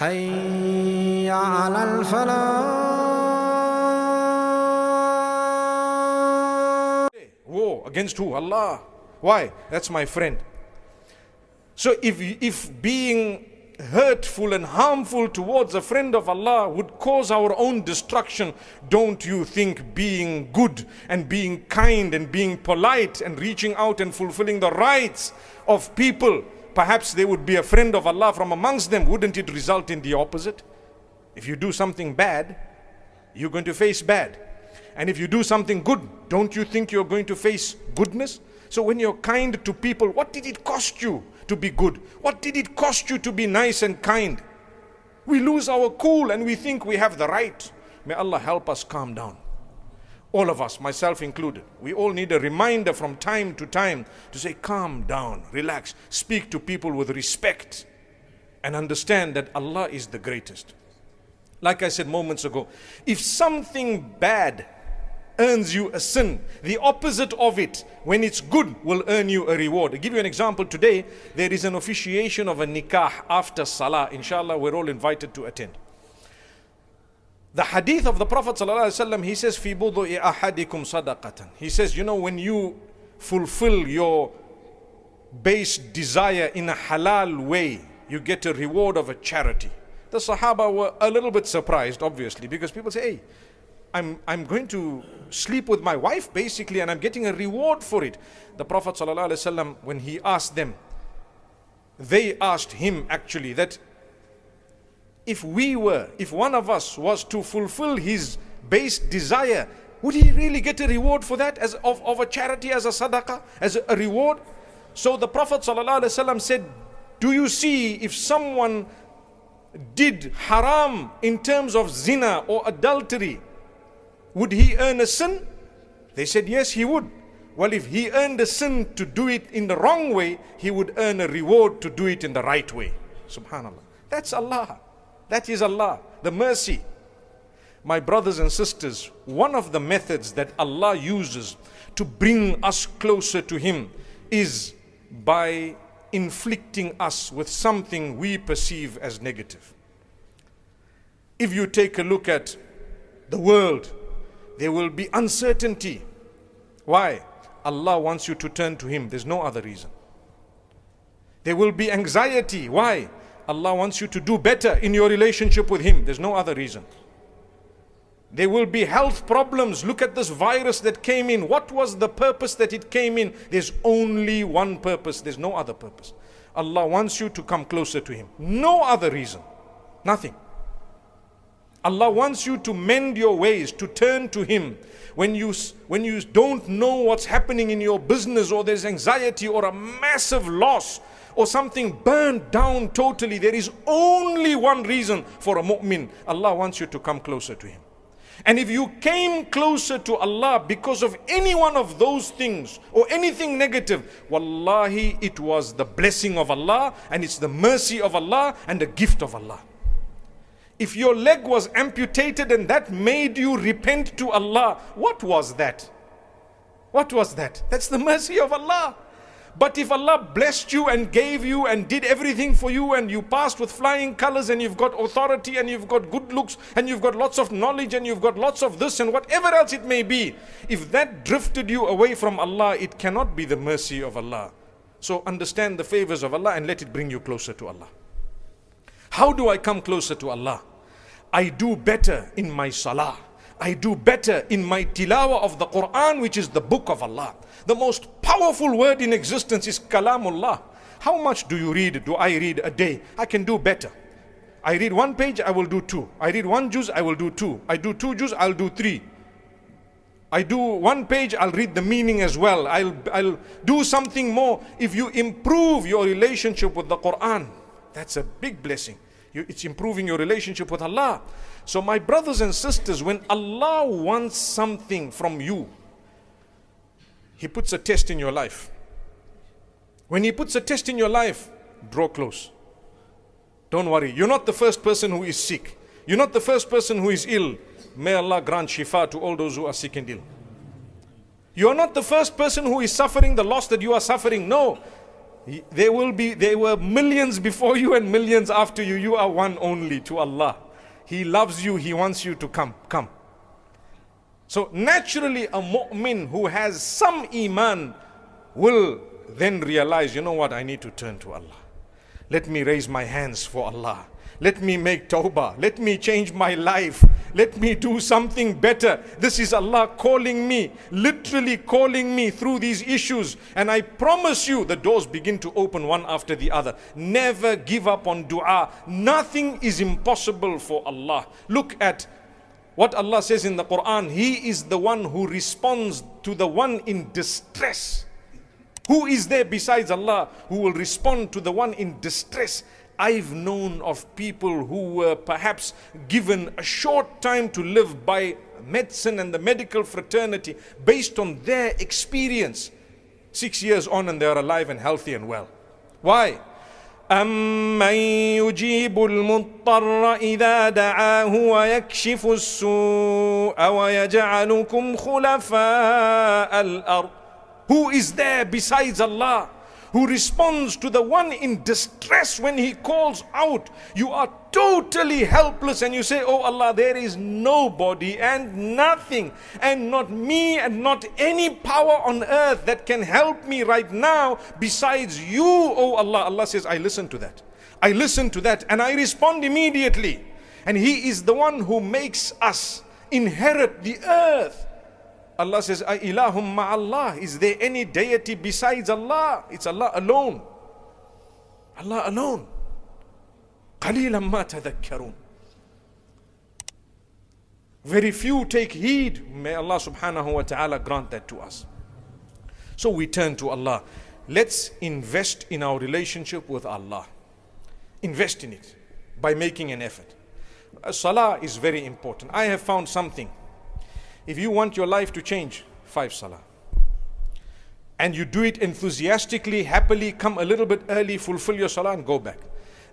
حي على الفلاح. War against who? Allah. Why? That's my friend. So if being hurtful and harmful towards a friend of Allah would cause our own destruction, don't you think being good and being kind and being polite and reaching out and fulfilling the rights of people, perhaps they would be a friend of Allah from amongst them? Wouldn't it result in the opposite? If you do something bad, you're going to face bad. And if you do something good, don't you think you're going to face goodness? So when you're kind to people, what did it cost you to be good? What did it cost you to be nice and kind? We lose our cool and we think we have the right. May Allah help us calm down. All of us, myself included, we all need a reminder from time to time to say, calm down, relax, speak to people with respect and understand that Allah is the greatest. Like I said moments ago, if something bad earns you a sin, the opposite of it, when it's good, will earn you a reward. I'll give you an example. Today, there is an officiation of a nikah after salah. Inshallah, we're all invited to attend. The hadith of the Prophet ﷺ, he says, "Fi budu'i ahadikum sadaqatan." He says, you know, when you fulfill your base desire in a halal way, you get a reward of a charity. The Sahaba were a little bit surprised, obviously, because people say, hey, I'm going to sleep with my wife basically and I'm getting a reward for it. The Prophet ﷺ, when he asked them, they asked him actually that if one of us was to fulfill his base desire, would he really get a reward for that as of a charity, as a sadaqah, as a reward? So the Prophet ﷺ said, do you see if someone did haram in terms of zina or adultery, would he earn a sin? They said, yes, he would. Well, if he earned a sin to do it in the wrong way, he would earn a reward to do it in the right way. Subhanallah. That's Allah. That is Allah, the mercy. My brothers and sisters, one of the methods that Allah uses to bring us closer to Him is by inflicting us with something we perceive as negative. If you take a look at the world, there will be uncertainty. Why? Allah wants you to turn to Him. There's no other reason. There will be anxiety. Why? Allah wants you to do better in your relationship with Him. There's no other reason. There will be health problems. Look at this virus that came in. What was the purpose that it came in? There's only one purpose. There's no other purpose. Allah wants you to come closer to Him. No other reason. Nothing. Allah wants you to mend your ways, to turn to Him. When you don't know what's happening in your business, or there's anxiety or a massive loss or something burned down totally, there is only one reason for a mu'min. Allah wants you to come closer to Him. And if you came closer to Allah because of any one of those things or anything negative, wallahi, it was the blessing of Allah and it's the mercy of Allah and the gift of Allah. If your leg was amputated and that made you repent to Allah, what was that? What was that? That's the mercy of Allah. But if Allah blessed you and gave you and did everything for you and you passed with flying colors and you've got authority and you've got good looks and you've got lots of knowledge and you've got lots of this and whatever else it may be, if that drifted you away from Allah, it cannot be the mercy of Allah. So understand the favors of Allah and let it bring you closer to Allah. How do I come closer to Allah? I do better in my salah. I do better in my tilawah of the Quran, which is the book of Allah. The most powerful word in existence is Kalamullah. How much do you read? Do I read a day? I can do better. I read one page, I will do two. I read one juz, I will do two. I do two juz, I'll do three. I do one page, I'll read the meaning as well. I'll do something more. If you improve your relationship with the Quran, that's a big blessing. It's improving your relationship with Allah. So my brothers and sisters, when Allah wants something from you, He puts a test in your life. When He puts a test in your life, draw close. Don't worry. You're not the first person who is sick. You're not the first person who is ill. May Allah grant shifa to all those who are sick and ill. You're not the first person who is suffering the loss that you are suffering. No. There were millions before you and millions after you. You are one only to Allah. He loves you. He wants you to come. So naturally a mu'min who has some iman will then realize, you know what, I need to turn to Allah. Let me raise my hands for Allah. Let me make tawbah. Let me change my life. Let me do something better. This is Allah calling me, literally calling me through these issues. And I promise you, the doors begin to open one after the other. Never give up on dua. Nothing is impossible for Allah. Look at what Allah says in the Quran. He is the one who responds to the one in distress. Who is there besides Allah who will respond to the one in distress? I've known of people who were perhaps given a short time to live by medicine and the medical fraternity based on their experience. 6 years on and they are alive and healthy and well. Why? أَمَّن يُجِيبُ الْمُضْطَرَّ إِذَا دَعَاهُ وَيَكْشِفُ السُّوءَ وَيَجْعَلُكُمْ خُلَفَاءَ الْأَرْضِ. Who is there besides Allah who responds to the one in distress when he calls out? You are totally helpless and you say, oh Allah, there is nobody and nothing and not me and not any power on earth that can help me right now besides you, oh Allah. Allah says, I listen to that. I listen to that and I respond immediately. And He is the one who makes us inherit the earth. Allah says, Ilahum ma'allah. Is there any deity besides Allah? It's Allah alone. Allah alone. Qalilan ma tadhakkarun. Very few take heed. May Allah subhanahu wa ta'ala grant that to us. So we turn to Allah. Let's invest in our relationship with Allah. Invest in it by making an effort. Salah is very important. I have found something. If you want your life to change, 5 salah. And you do it enthusiastically, happily, come a little bit early, fulfill your salah and go back.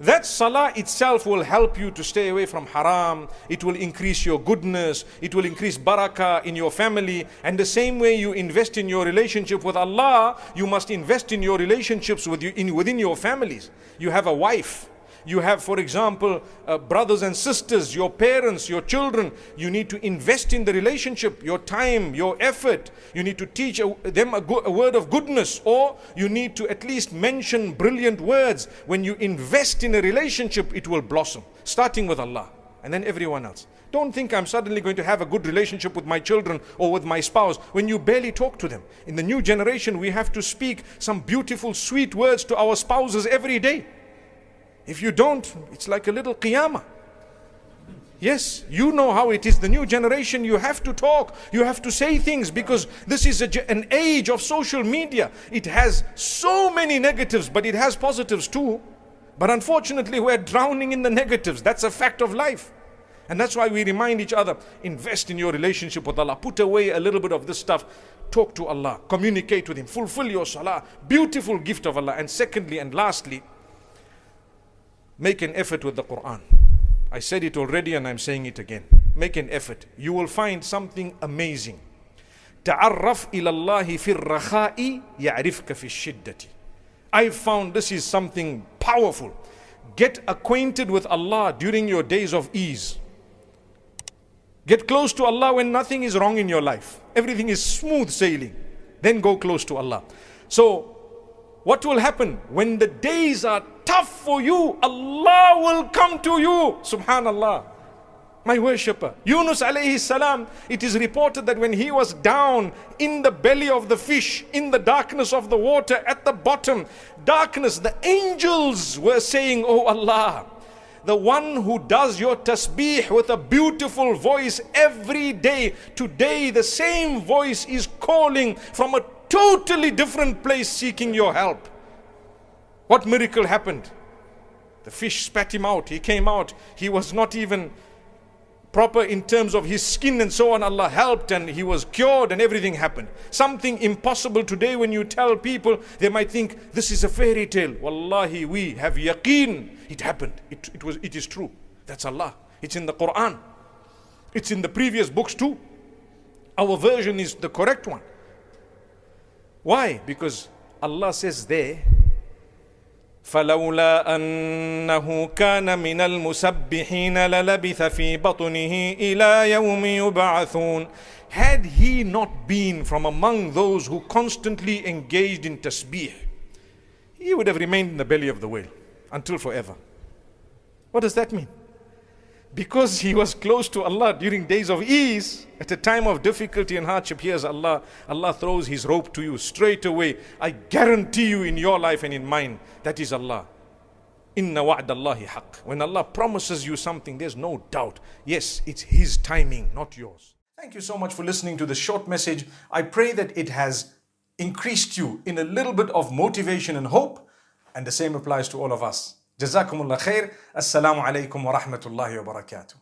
That salah itself will help you to stay away from haram. It will increase your goodness. It will increase barakah in your family. And the same way you invest in your relationship with Allah, you must invest in your relationships within your families. You have a wife. You have, for example, brothers and sisters, your parents, your children. You need to invest in the relationship, your time, your effort. You need to teach them a word of goodness, or you need to at least mention brilliant words. When you invest in a relationship, it will blossom, starting with Allah and then everyone else. Don't think I'm suddenly going to have a good relationship with my children or with my spouse when you barely talk to them. In the new generation, we have to speak some beautiful, sweet words to our spouses every day. If you don't, it's like a little qiyamah. Yes, you know how it is. The new generation, you have to talk. You have to say things because this is an age of social media. It has so many negatives, but it has positives too. But unfortunately, we're drowning in the negatives. That's a fact of life. And that's why we remind each other, invest in your relationship with Allah. Put away a little bit of this stuff. Talk to Allah. Communicate with Him. Fulfill your salah. Beautiful gift of Allah. And secondly and lastly, make an effort with the Quran. I said it already and I'm saying it again. Make an effort. You will find something amazing. تعرف إلى الله في الرخاء يعرفك في الشدة. I found this is something powerful. Get acquainted with Allah during your days of ease. Get close to Allah when nothing is wrong in your life. Everything is smooth sailing. Then go close to Allah. So what will happen? When the days are tough for you, Allah will come to you. Subhanallah. My worshipper, Yunus alayhi salam, it is reported that when he was down in the belly of the fish, in the darkness of the water, at the bottom, darkness, the angels were saying, oh Allah, the one who does your tasbih with a beautiful voice every day, today the same voice is calling from a totally different place seeking your help. What miracle happened? The fish spat him out. He came out. He was not even proper in terms of his skin and so on. Allah helped and he was cured and everything happened. Something impossible today, when you tell people, they might think this is a fairy tale. Wallahi, we have yaqeen. It happened. It is true. That's Allah. It's in the Quran. It's in the previous books too. Our version is the correct one. Why? Because Allah says there, فلولا أنه كان من المسبحين للبث في بطنه إلى يوم يبعثون. Had he not been from among those who constantly engaged in tasbih, he would have remained in the belly of the whale until forever. What does that mean? Because he was close to Allah during days of ease, at a time of difficulty and hardship, here's Allah. Allah throws his rope to you straight away. I guarantee you in your life and in mine, that is Allah. Inna wa'dallahi haqq. When Allah promises you something, there's no doubt. Yes, it's His timing, not yours. Thank you so much for listening to this short message. I pray that it has increased you in a little bit of motivation and hope. And the same applies to all of us. Jazakumullah khair. Assalamu alaikum wa rahmatullahi wa barakatuh.